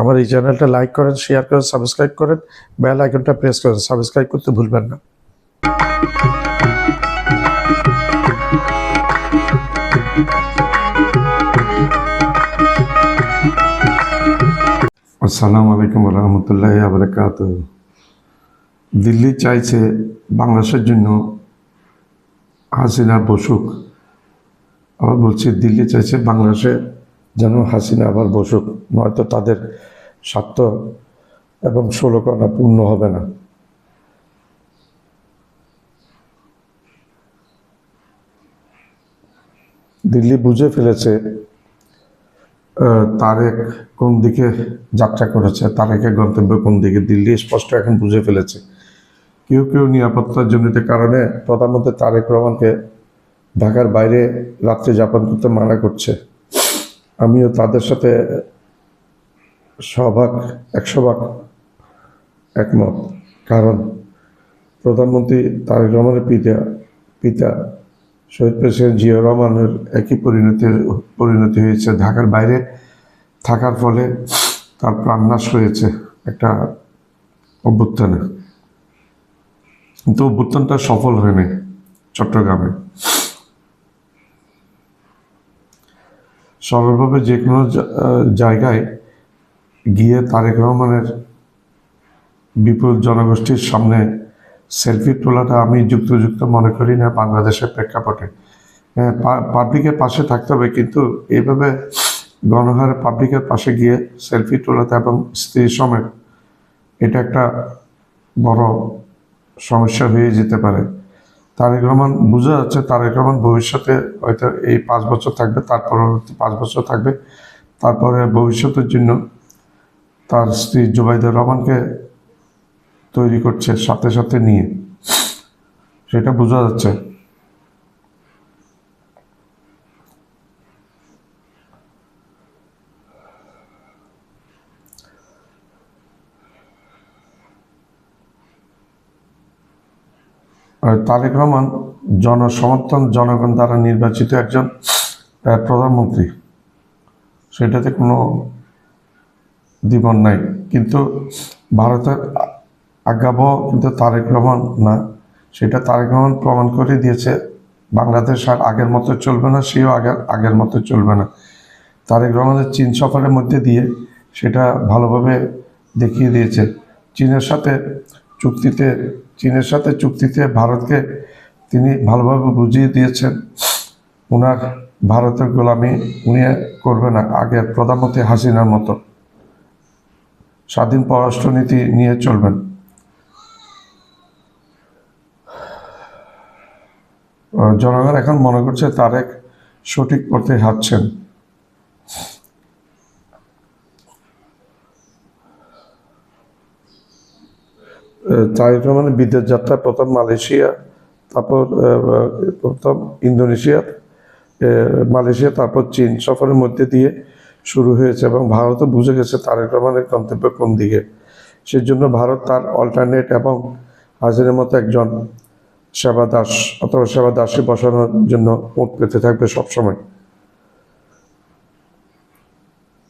আমার এই চ্যানেলটা লাইক করেন, শেয়ার করেন, সাবস্ক্রাইব করেন, বেল আইকনটা প্রেস করেন। সাবস্ক্রাইব করতে ভুলবেন না। আসসালামু আলাইকুম রহমতুল্লাহি ওয়া বারাকাতুহু। দিল্লি চাইছে বাংলাদেশের জন্য হাসিনা বসুক। আবার বলছি, দিল্লি চাইছে বাংলাদেশে যেন হাসিনা আবার বসুক, নয়তো তাদের স্বার্থ এবং ষোলকণা পূর্ণ হবে না। দিল্লি বুঝে ফেলেছে তারেক কোন দিকে যাত্রা করেছে, তারেকের গন্তব্য কোন দিকে। দিল্লি স্পষ্ট এখন বুঝে ফেলেছে। কেউ কেউ নিরাপত্তাজনিত কারণে প্রধানমন্ত্রী তারেক রহমানকে ঢাকার বাইরে রাত্রি যাপন করতে মানা করছে। আমিও তাদের সাথে 100% একমত। কারণ প্রধানমন্ত্রী তারেক রহমানের পিতা শহীদ প্রেসিডেন্ট জিয়াউর রহমানের একই পরিণতি হয়েছে। ঢাকার বাইরে থাকার ফলে তার প্রাণনাশ হয়েছে একটা অভ্যুত্থানে, কিন্তু অভ্যুত্থানটা সফল হয়নি চট্টগ্রামে। সরলভাবে যে কোনো জায়গায় গিয়ে তারেক রহমানের বিপুল জনগোষ্ঠীর সামনে সেলফি তোলাটা আমি যুক্ত মনে করি না বাংলাদেশের প্রেক্ষাপটে। হ্যাঁ, পাবলিকের পাশে থাকতে হবে, কিন্তু এইভাবে গণহারে পাবলিকের পাশে গিয়ে সেলফি তোলাতে এবং স্ত্রী সমেত, এটা একটা বড় সমস্যা হয়ে যেতে পারে। তারেক রহমান বোঝা যাচ্ছে তারেক রহমান ভবিষ্যতে হয়তো এই 5 বছর থাকবে, তার পরবর্তী 5 বছর থাকবে, তারপরে ভবিষ্যতের জন্য তার স্ত্রী জুবাইদা রহমানকে তৈরি করছে সাথে সাথে নিয়ে, সেটা বোঝা যাচ্ছে। তারেক রহমান জনসমর্থন, জনগণ দ্বারা নির্বাচিত একজন প্রধানমন্ত্রী, সেটাতে কোনো দ্বিমত নাই। কিন্তু ভারতের আজ্ঞাবহ কিন্তু তারেক রহমান না, সেটা তারেক রহমান প্রমাণ করে দিয়েছে। বাংলাদেশ আর আগের মতো চলবে না, সেও আগের মতো চলবে না। তারেক রহমানের চীন সফরের মধ্যে দিয়ে সেটা ভালোভাবে দেখিয়ে দিয়েছে। চীনের সাথে চুক্তিতে ভারতকে তিনি ভালোভাবে বুঝিয়ে দিয়েছেন ওনার ভারতের গোলামি উনি করবে না, আগের প্রধানমন্ত্রী হাসিনার মতো স্বাধীন পররাষ্ট্রনীতি নিয়ে চলবেন। জনগণ এখন মনে করছে তারেক সঠিক পথে হাঁটছেন। তারেক রহমানের বিদেশ যাত্রা প্রথম মালয়েশিয়া, তারপর প্রথম ইন্দোনেশিয়া, মালয়েশিয়া, তারপর চীন সফরের মধ্যে দিয়ে শুরু হয়েছে এবং ভারতও বুঝে গেছে তারেক রহমানের গন্তব্য কোন দিকে। সেজন্য ভারত তার অল্টারনেট এবং হাসিনার মতো একজন সেবাদাস অথবা সেবাদাসী বসানোর জন্য মুখ পেতে থাকবে সবসময়।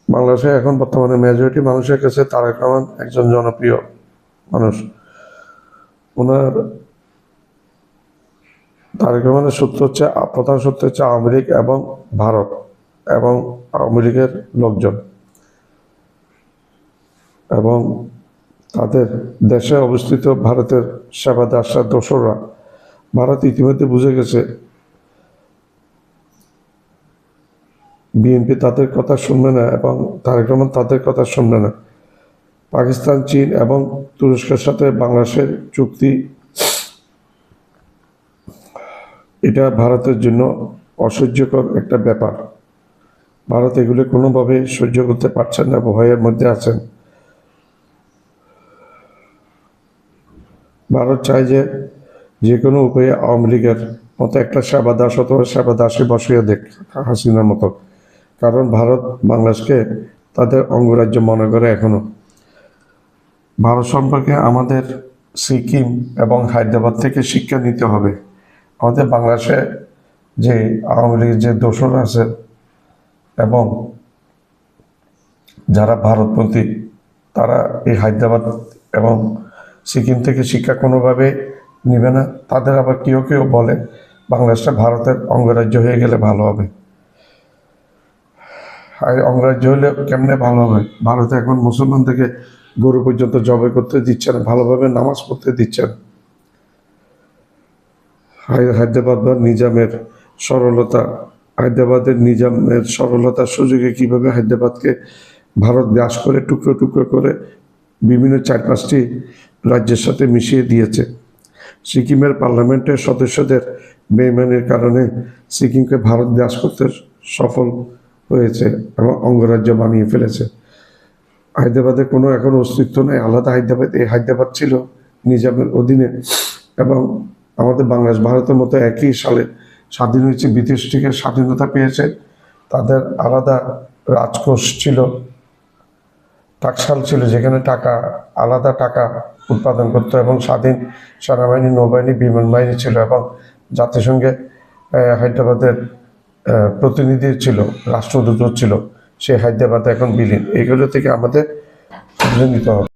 বাংলাদেশে এখন বর্তমানে মেজরিটি মানুষের কাছে তারেক রহমান একজন জনপ্রিয় মানুষ। তারেক রহমানের প্রধান সূত্র হচ্ছে আওয়ামী লীগ এবং ভারত এবং আওয়ামী লীগের লোকজন এবং তাদের দেশে অবস্থিত ভারতের সেবাদাসরা, দোসররা। ভারত ইতিমধ্যে বুঝে গেছে বিএনপি তাদের কথা শুনবে না এবং তারেক রহমান তাদের কথা শুনবে না। পাকিস্তান, চীন এবং তুরস্কের সাথে বাংলাদেশের চুক্তি, এটা ভারতের জন্য অসহ্যকর একটা ব্যাপার। ভারত এগুলো কোনোভাবে সহ্য করতে পারছেন না, ভয়ের মধ্যে আছেন। ভারত চায় যে কোনো উপায়ে আওয়ামী লীগের মতো একটা সেবাদাস অথবা সেবাদাসী বসিয়ে দেখ হাসিনার মতো। কারণ ভারত বাংলাদেশকে তাদের অঙ্গরাজ্য মনে করে এখনো। ভারত সম্পর্কে আমাদের সিকিম এবং হায়দ্রাবাদ থেকে শিক্ষা নিতে হবে। আমাদের বাংলাদেশে যে আওয়ামী লীগের যে দোসর আছে এবং যারা ভারতপন্থী তারা এই হায়দ্রাবাদ এবং সিকিম থেকে শিক্ষা কোনোভাবে নেবে না। তাদের আবার কেউ কেউ বলে বাংলাদেশটা ভারতের অঙ্গরাজ্য হয়ে গেলে ভালো হবে। আর অঙ্গরাজ্য হলে কেমনে ভালো হবে? ভারতে এখন মুসলমান থেকে গরু পর্যন্ত জবাই করতে দিচ্ছে না, ভালোভাবে নামাজ পড়তে দিচ্ছে না। হায়দ্রাবাদ বা নিজামের সরলতা, হায়দ্রাবাদের নিজামের সরলতার সুযোগে কীভাবে হায়দ্রাবাদকে ভারত গ্রাস করে টুকরো টুকরো করে বিভিন্ন 4-5টি রাজ্যের সাথে মিশিয়ে দিয়েছে। সিকিমের পার্লামেন্টের সদস্যদের বেইমানির কারণে সিকিমকে ভারত গ্রাস করতে সফল হয়েছে এবং অঙ্গরাজ্য বানিয়ে ফেলেছে। হায়দ্রাবাদের কোনো এখন অস্তিত্ব নেই, আলাদা হায়দ্রাবাদ। এই হায়দ্রাবাদ ছিল নিজামের অধীনে এবং আমাদের বাংলাদেশ ভারতের মতো একই সালে স্বাধীন হয়েছে, ব্রিটিশ থেকে স্বাধীনতা পেয়েছে। তাদের আলাদা রাজকোষ ছিল, টাকশাল ছিল, যেখানে আলাদা টাকা উৎপাদন করতো এবং স্বাধীন সেনাবাহিনী, নৌবাহিনী, বিমান বাহিনী ছিল এবং জাতিসংঘে হায়দ্রাবাদের প্রতিনিধি ছিল, রাষ্ট্রদূত ছিল। সেই হায়দ্রাবাদ এখন বিলীন। এগুলো থেকে আমাদের নিতে হবে।